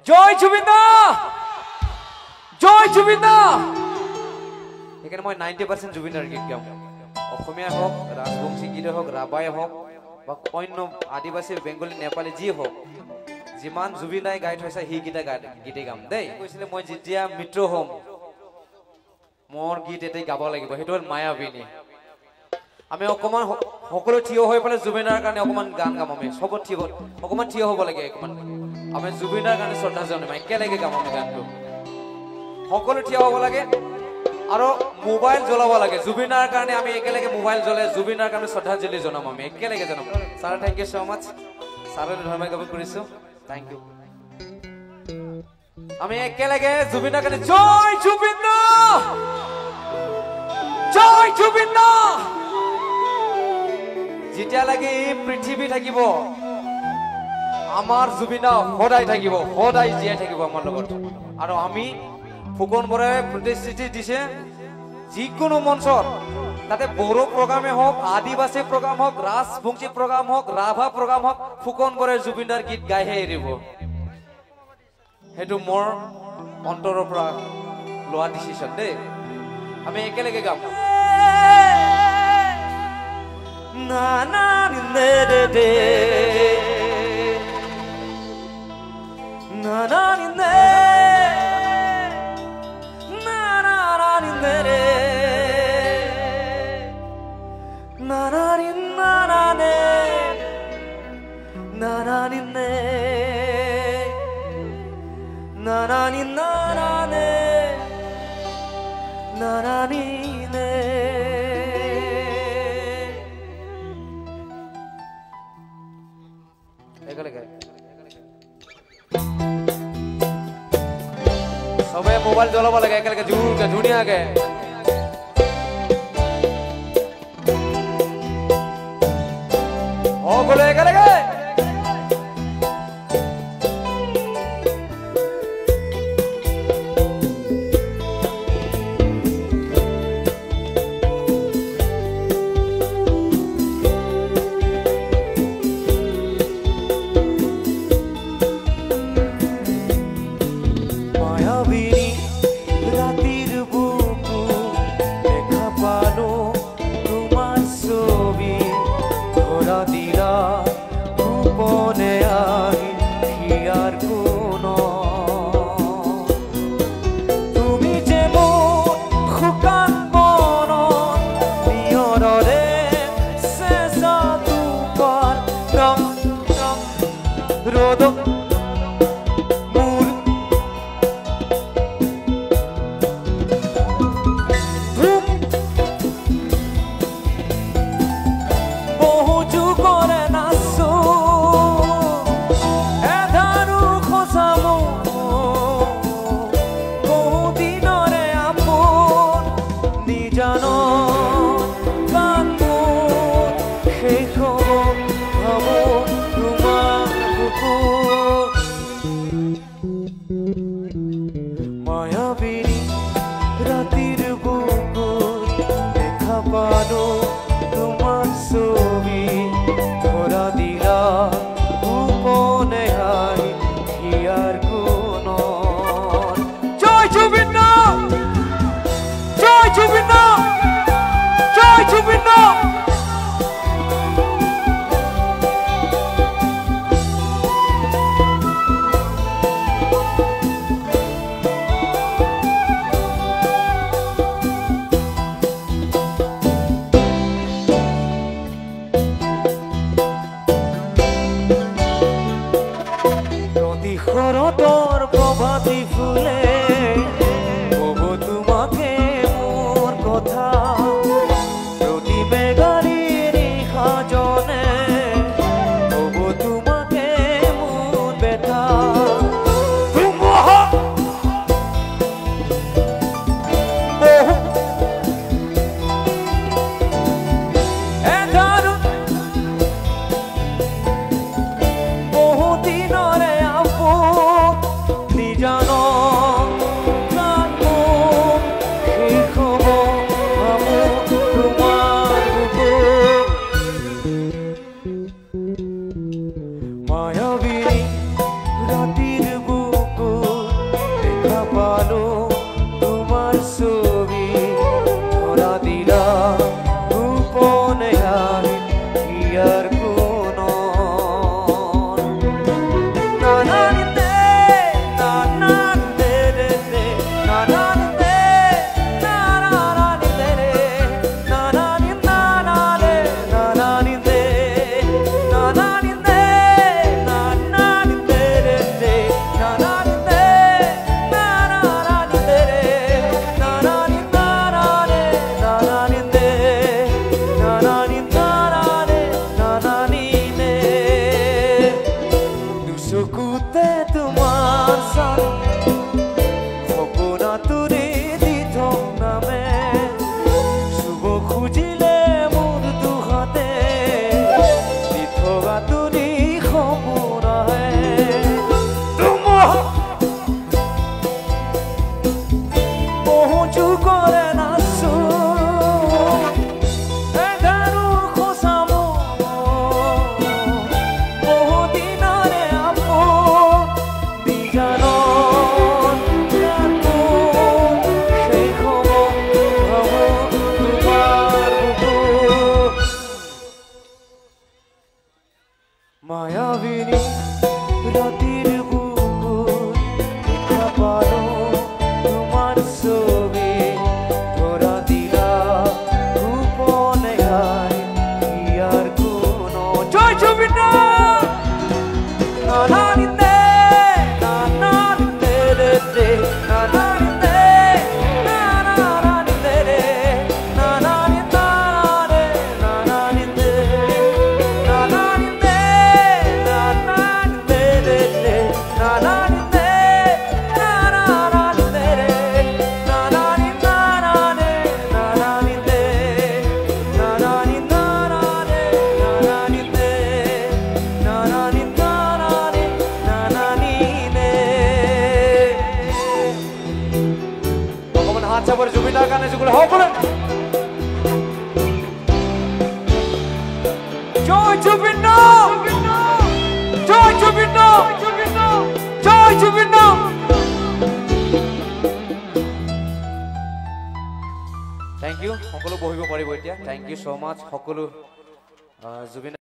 জয় জুবিন দা জয় জুবিন দা এখানে মই 90% জুবিনৰ গীত গাম অসমীয়া হোক ৰাজবংশী গীত হোক ৰাবাই হোক বা অন্য আদিবাসী বেঙ্গলী নেপালী যি হোক যিমান জুবিন দাই গাই থৈছে সেই গীতে গাম দেই কৈছিলে মই যেতিয়া মিত্ৰ হ'ম মোৰ গীত এটাই গাব লাগিব সেইটো হ'ল মায়াবিনী আমি অকমান সকলো থিয় হৈ পেলাই জুবিনৰ কাৰণে অকমান গান গাম আমি সব অকমান থিয় হ'ব লাগে অকমান আমি জুবিনৰ কাৰণে শ্ৰদ্ধা জনাম একেলগে গাম আমি গানটো সকলো থিয় হ'ব লাগে আৰু মোবাইল জ্বলাব লাগে জুবিনৰ কাৰণে আমি একেলগে মোবাইল জ্বলাই জুবিনৰ কাৰণে শ্ৰদ্ধাঞ্জলি জনাম আমি একেলগে জনাম ছাৰ থেংক ইউ সো মাচ ছাৰৰ ধন্যবাদ জ্ঞাপন কৰিছো থ্যাংক ইউ আমি একেলগে জুবিনৰ কাৰণে জয় জুবিন দা জয় জুবিন দা যেতিয়ালৈকে পৃথিৱী থাকিব আমাৰ জুবিন দা সদায় থাকিব সদায় জীয়াই থাকিব আমাৰ লগত আৰু আমি ফুকন বৰাই প্ৰতিশ্ৰুতি দিছে যিকোনো মঞ্চত তাতে বড়ো প্ৰগ্ৰামে হোক আদিবাসী প্ৰগ্ৰাম হোক ৰাজবংশী প্ৰগ্ৰাম হোক ৰাভা প্ৰগ্ৰাম হোক ফুকন বৰাই জুবিনদাৰ গীত গাইহে এৰিব সেইটো মোৰ অন্তৰৰ পৰা লোৱা ডিচিশ্যন দেই আমি একেলগে গাম না না নে দে না না নে সবে মোবাইল জ্বলাব লাগে একেলগে জোৰকে ধুনীয়াকে সকলো একেলগে কাৰণে যুগল সকলো জয় জুবিন দা জয় জুবিন দা জয় জুবিন দা থ্যাংক ইউ সকলো বহিব পাৰিব এতিয়া থ্যাংক ইউ সো মাচ সকলো জুবিন